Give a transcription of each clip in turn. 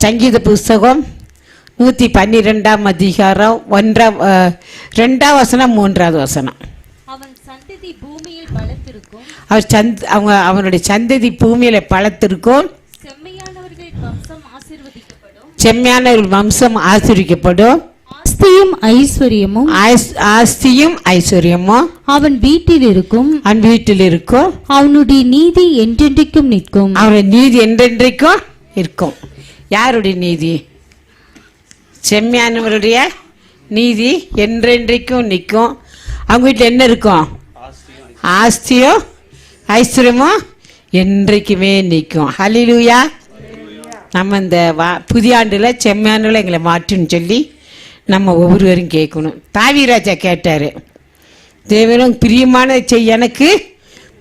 சங்கீத புஸ்தகம் 112 அதிகாரம் 2 வசனம் 3 வசனம். அவன் சந்ததி பூமியில் பலத்திருக்கும். அவனுடைய சந்ததி பூமியில பலத்திருக்கும். செம்மையானவர்கள் வம்சம் ஆசீர்வதிக்கப்படும். செம்மையானவர்கள் வம்சம் ஆசீர்வதிக்கப்படும். ஆஸ்தியும் ஐஸ்வர்யமும் அவன் வீட்டில் இருக்கும். அவனுடைய நீதி என்றென்றைக்கும் நிற்கும். அவனுடைய நீதி என்றென்றைக்கும் இருக்கும். யாருடைய நீதி? செம்மையானவருடைய நீதி என்றென்றைக்கும் நிற்கும். அவங்க வீட்டில் என்ன இருக்கும்? ஆஸ்தியும் ஐஸ்வர்யமும் என்றைக்குமே நிற்கும். ஹல்லேலூயா. நம்ம இந்த புதிய ஆண்டுல செம்மையானவர்களை எங்களை மாற்றுன்னு சொல்லி நம்ம ஒவ்வொருவரும் கேட்கணும். தாவீராஜா கேட்டார், தேவனும் பிரியமான செய் எனக்கு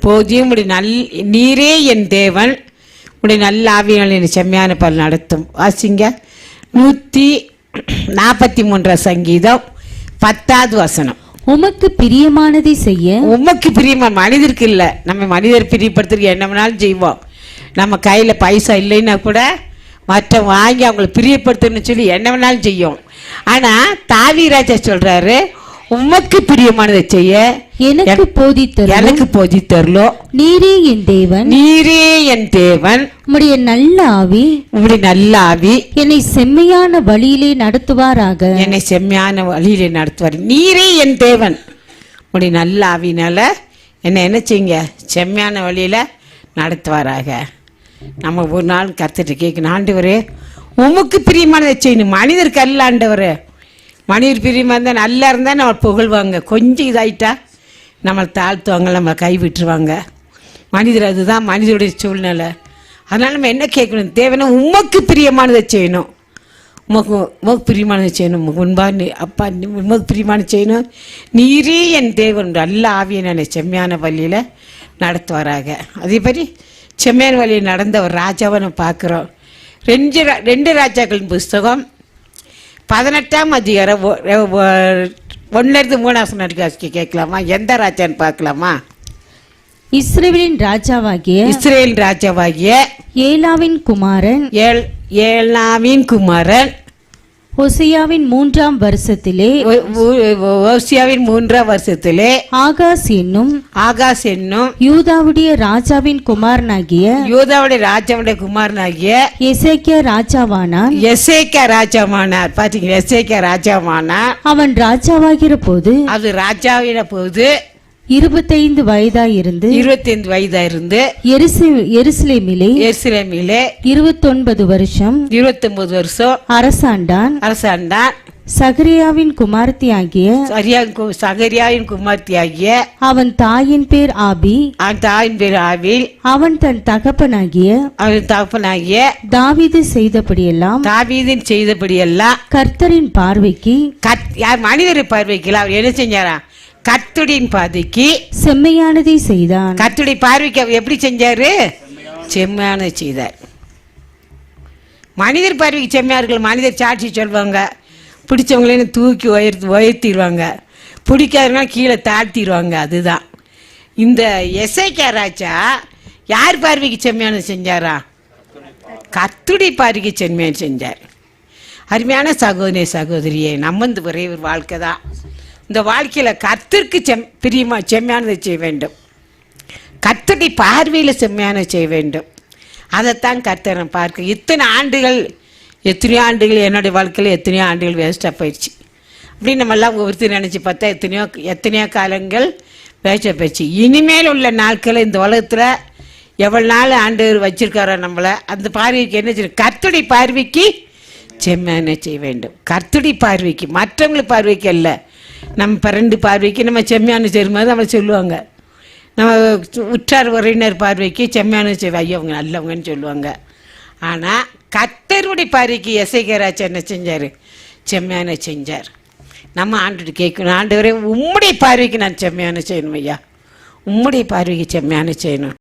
போதியும் நீரே என் தேவன், உடைய நல்ல ஆவியால் என்னை செம்மையான பல் நடத்தும். வாசிங்க 143 சங்கீதம் 10 வசனம். உமக்கு பிரியமானதை செய்ய. உமக்கு பிரியமான மனிதருக்கு இல்லை, நம்ம மனிதர் பிரியப்படுத்துறதுக்கு என்ன வேணாலும் செய்வோம். நம்ம கையில் பைசா இல்லைன்னா கூட மற்ற வாங்கி அவங்களை பிரியப்படுத்தணும்னு சொல்லி என்ன வேணாலும் செய்யும். ஆனால் தாவீராஜா சொல்றாரு, உமக்கு பிரியமானதை செய்ய எனக்கு போதித்தருளோ. நீரே என் தேவன், உம்முடைய நல்ல ஆவி என்னை செம்மையான வழியிலே நடத்துவாராக. நீரே என் தேவன், உம்முடைய நல்ல ஆவினால என்ன செய்யுங்க, செம்மையான வழியில நடத்துவாராக. நம்ம ஒரு நாள் கர்த்தர்ட்ட கேட்கணும், ஆண்டவரே உமக்கு பிரியமானதை செய்யணும், மனிதருக்கு அல்ல ஆண்டவரே. மனிதர் பிரியமாக இருந்தால் நல்லா இருந்தால் நம்ம புகழ்வாங்க, கொஞ்சம் இதாயிட்டா நம்மளை தாழ்த்துவாங்க, நம்மளை கைவிட்டுருவாங்க. மனிதர் அதுதான் மனிதனுடைய சூழ்நிலை. அதனால் நம்ம என்ன கேட்கணும், தேவனை உமக்கு பிரியமானதை செய்யணும், உமக்கு பிரியமானதை செய்யணும், முன்பாக அப்பா உமக்கு பிரியமானதை செய்யணும். நீரே என் தேவன், நல்ல ஆவியை நான் செம்மையான வழியில் நடத்துவாராக. அதே மாதிரி செம்மையான வழியில் நடந்த ஒரு ராஜாவை நம்ம பார்க்குறோம். 2 ராஜாக்களின் புஸ்தகம் 18 அதிகாரம் 1-3 கேட்கலாமா? எந்த ராஜான்னு பார்க்கலாமா? இஸ்ரவேலின் ராஜாவாகிய ஏலாவின் குமாரன் ஓசியாவின் 3ஆம் வருஷத்திலே ஆகாஸ் என்னும் யூதாவுடைய ராஜாவின் குமாரனாகிய எசேக்கியா ராஜாவானார். பாத்தீங்களா, எசேக்கியா ராஜாவானார். அவன் ராஜாவாகிற போது 25 வயதாயிருந்து எருசலேமிலே 29 வருஷம் அரசாண்டான். சகரியாவின் குமார்த்தியாகிய அவன் தாயின் பேர் ஆபி. அவன் தன் தகப்பனாகிய தாவீது செய்தபடியெல்லாம் கர்த்தரின் பார்வைக்கு, மனிதரின் பார்வைக்கு அவர் என்ன செஞ்சாரா? கர்த்தரின் பார்வைக்கு செம்மையானதை செய்தான். கர்த்தருடைய பார்வைக்கு அவர் எப்படி செஞ்சாரு? செம்மையானதை செய்தார். மனிதர் பார்வைக்கு செம்மையார்கள். மனிதர் சாட்சி சொல்வாங்க, பிடிச்சவங்களே தூக்கி உயர்த்திடுவாங்க, பிடிக்காதவங்க கீழே தாழ்த்திடுவாங்க. அதுதான் இந்த எசேக்கியா ராஜா யார் பார்வைக்கு செம்மையானது செஞ்சாரா? கர்த்தருடைய பார்வைக்கு செம்மையான செஞ்சார். அருமையான சகோதரியே, நம்ம இந்த ஒரே ஒரு வாழ்க்கை தான். இந்த வாழ்க்கையில் கர்த்தருக்கு செம்மையானதை செய்ய வேண்டும், கர்த்தருடைய பார்வையில் செம்மையானதை செய்ய வேண்டும். அதைத்தான் கர்த்தர் பார்க்க. எத்தனையோ ஆண்டுகள் என்னுடைய வாழ்க்கையில் எத்தனையோ ஆண்டுகள் வேஸ்ட்டாக போயிடுச்சு அப்படின்னு நம்மெல்லாம் ஒருத்தர் நினச்சி பார்த்தா எத்தனையோ காலங்கள் வேஸ்ட்டாக போயிடுச்சு. இனிமேல் உள்ள நாட்களில் இந்த உலகத்தில் எவ்வளோ நாள் ஆண்டவர் வச்சிருக்காரோ நம்மளை, அந்த பார்வைக்கு என்ன செய்யணும்? கர்த்தருடைய பார்வைக்கு செம்மையான செய்ய வேண்டும். கர்த்தருடைய பார்வைக்கு, மற்றவங்களுக்கு பார்வைக்கு அல்ல. நம்ம பரண்டு பார்வைக்கு நம்ம செம்மையான செய்யும்போது நம்ம சொல்லுவாங்க. நம்ம உற்றார் உறவினர் பார்வைக்கு செம்மையான செய்வோம், ஐயோ அவங்க நல்லவங்கன்னு சொல்லுவாங்க. ஆனால் கர்த்தருடைய பார்வைக்கு எசேக்கியா ராஜா என்ன செஞ்சார்? செம்மையான செஞ்சார். நம்ம ஆண்டு கேட்கணும், ஆண்டவரே உம்முடைய பார்வைக்கு நான் செம்மையான செய்யணும் ஐயா, உம்முடைய பார்வைக்கு செம்மையான செய்யணும்.